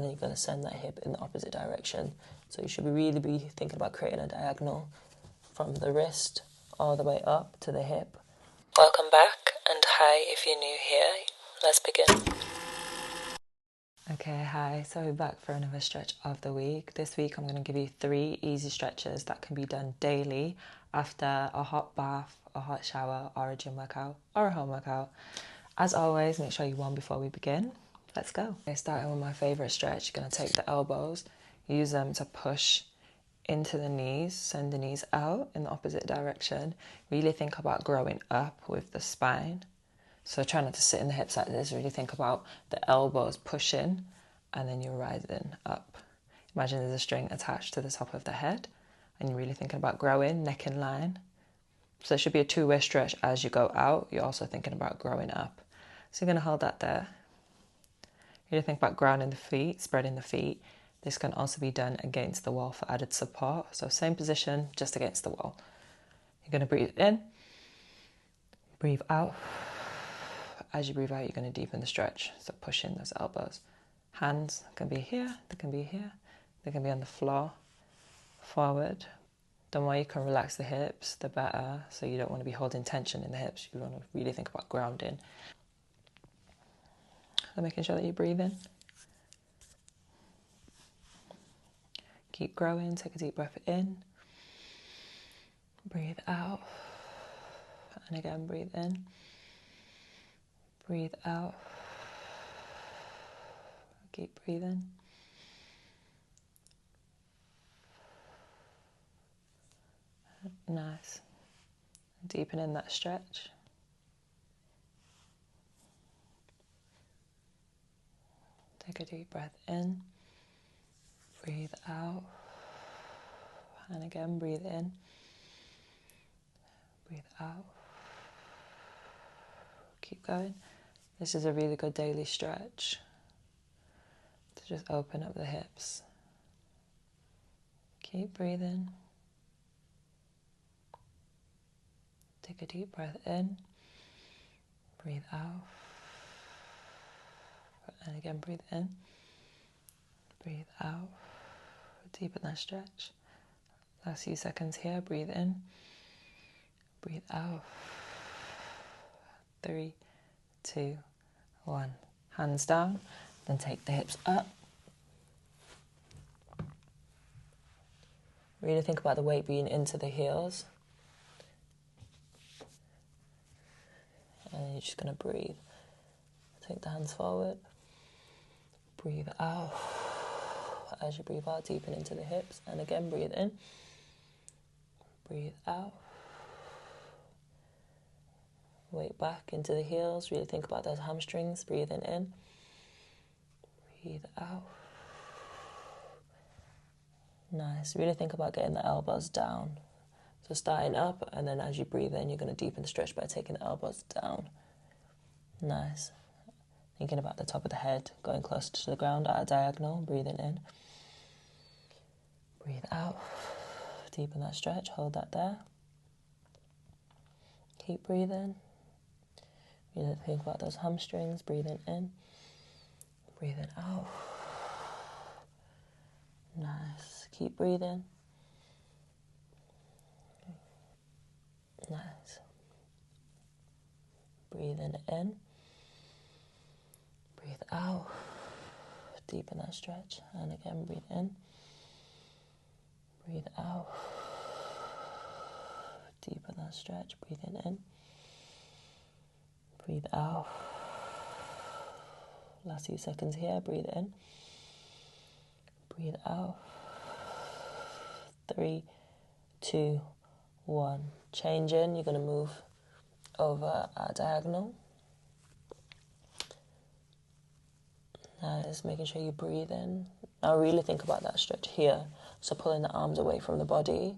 And then you're going to send that hip in the opposite direction. So you should really be thinking about creating a diagonal from the wrist all the way up to the hip. Welcome back, and hi if you're new here. Let's begin. Okay, hi. So we're back for another stretch of the week. This week I'm going to give you 3 easy stretches that can be done daily after a hot bath, a hot shower, or a gym workout, or a home workout. As always, make sure you warm before we begin. Let's go. Okay, starting with my favourite stretch, you're going to take the elbows, use them to push into the knees, send the knees out in the opposite direction. Really think about growing up with the spine. So try not to sit in the hips like this. Really think about the elbows pushing and then you're rising up. Imagine there's a string attached to the top of the head and you're really thinking about growing, neck in line. So it should be a two-way stretch as you go out. You're also thinking about growing up. So you're going to hold that there. You think about grounding the feet, spreading the feet. This can also be done against the wall for added support. So same position, just against the wall. You're going to breathe in, breathe out. As you breathe out, you're going to deepen the stretch. So push in those elbows. Hands can be here, they can be here. They can be on the floor, forward. The more you can relax the hips, the better. So you don't want to be holding tension in the hips. You want to really think about grounding. So making sure that you breathe in. Keep growing, take a deep breath in. Breathe out. And again, breathe in. Breathe out. Keep breathing. Nice. Deepen in that stretch. Take a deep breath in. Breathe out. And again, breathe in. Breathe out. Keep going. This is a really good daily stretch to just open up the hips. Keep breathing. Take a deep breath in. Breathe out. And again, breathe in. Breathe out. Deepen that stretch. Last few seconds here. Breathe in. Breathe out. 3, 2, 1. Hands down. Then take the hips up. Really think about the weight being into the heels. And then you're just going to breathe. Take the hands forward. Breathe out. As you breathe out, deepen into the hips. And again, breathe in. Breathe out. Weight back into the heels. Really think about those hamstrings. Breathing in. Breathe out. Nice. Really think about getting the elbows down. So starting up, and then as you breathe in, you're going to deepen the stretch by taking the elbows down. Nice. Thinking about the top of the head, going closer to the ground at a diagonal. Breathing in. Breathe out. Deepen that stretch. Hold that there. Keep breathing. Really think about those hamstrings. Breathing in. Breathing out. Nice. Keep breathing. Nice. Breathing in. Breathe out. Deepen that stretch. And again, breathe in. Breathe out. Deepen that stretch. Breathing in. Breathe out. Last few seconds here. Breathe in. Breathe out. 3, 2, 1. Change in. You're going to move over a diagonal. Now just making sure you breathe in. Now really think about that stretch here. So pulling the arms away from the body.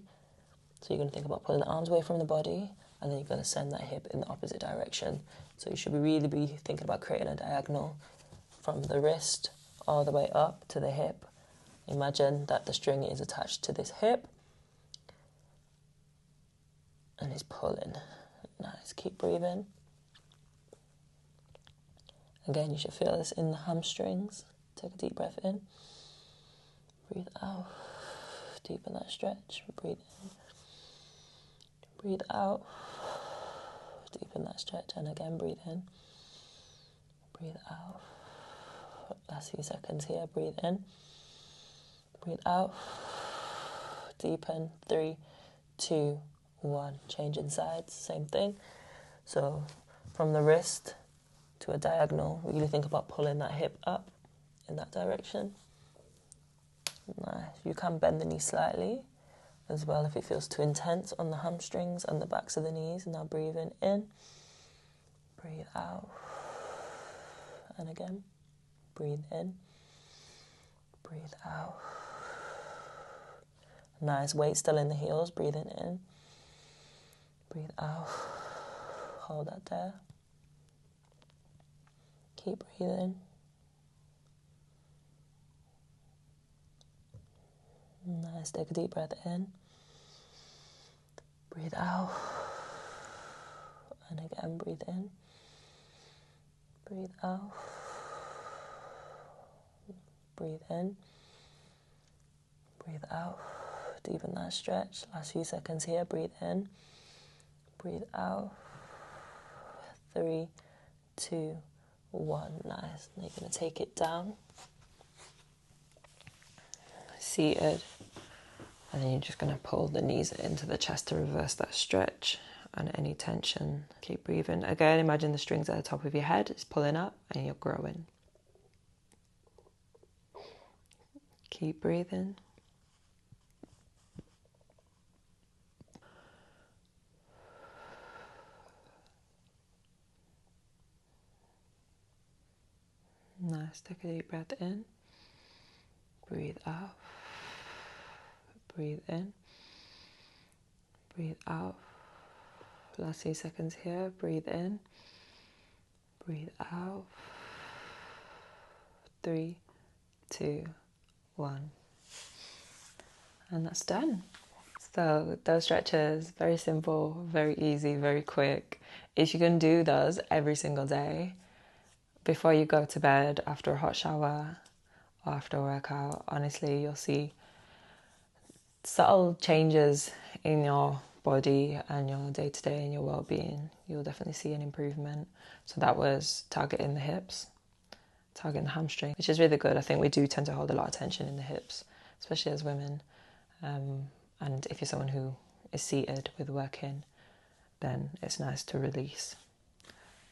So you're going to think about pulling the arms away from the body, and then you're going to send that hip in the opposite direction. So you should really be thinking about creating a diagonal from the wrist all the way up to the hip. Imagine that the string is attached to this hip and it's pulling. Nice. Keep breathing. Again, you should feel this in the hamstrings. take a deep breath in. Breathe out. Deepen that stretch. Breathe in. Breathe out. Deepen that stretch. And again, breathe in. Breathe out. Last few seconds here. Breathe in. Breathe out. Deepen. 3, 2, 1. Changing sides. Same thing. So from the wrist to a diagonal, really think about pulling that hip up in that direction. Nice. You can bend the knee slightly as well if it feels too intense on the hamstrings and the backs of the knees. Now breathing in, breathe out, and again, breathe in, breathe out. Nice. Weight still in the heels. Breathing in, breathe out. Hold that there. Keep breathing. Nice. Take a deep breath in. Breathe out. And again, breathe in. Breathe out. Breathe in. Breathe out. Deepen that stretch. Last few seconds here. Breathe in. Breathe out. 3, 2, 1. Nice. Now you're going to take it down. Seated. And then you're just going to pull the knees into the chest to reverse that stretch and any tension. Keep breathing. Again, imagine the strings at the top of your head. It's pulling up and you're growing. Keep breathing. Nice. Take a deep breath in. Breathe out. Breathe in. Breathe out. Last few seconds here. Breathe in. Breathe out. 3, 2, 1. And that's done. So those stretches, very simple, very easy, very quick. If you can do those every single day, before you go to bed, after a hot shower, or after a workout, honestly, you'll see subtle changes in your body and your day-to-day and your well-being. You'll definitely see an improvement. So that was targeting the hips, targeting the hamstring, which is really good. I think we do tend to hold a lot of tension in the hips, especially as women. And if you're someone who is seated with working, then it's nice to release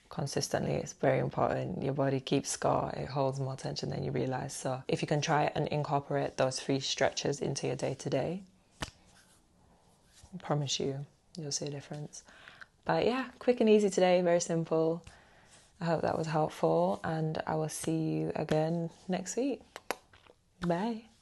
consistently. It's very important. Your body keeps score. It holds more tension than you realize. So if you can try and incorporate those 3 stretches into your day-to-day, I promise you'll see a difference. But yeah, quick and easy today, very simple. I hope that was helpful, and I will see you again next week. Bye.